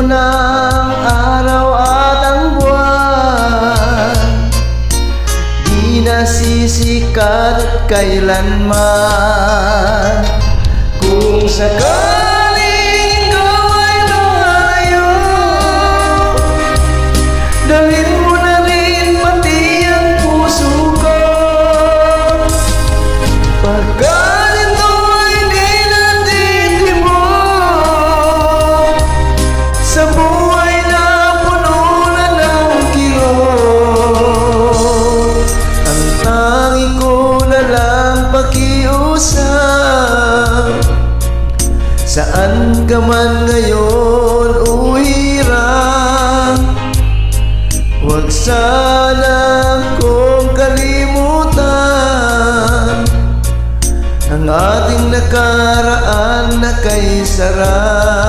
ng araw at ang buwan, di nasisikat kailanman. Kung sakaling ikaw ay lumayo, dalhin mo na rin pati ang puso ko. Pagkat ito ay di natitibok sa buhay na puno na ng kirot, ang tangi ko na lang pakiusap, saan ka man ngayon uhirang, huwag sana kong kalimutan ang ating nakaraan na kay sarap.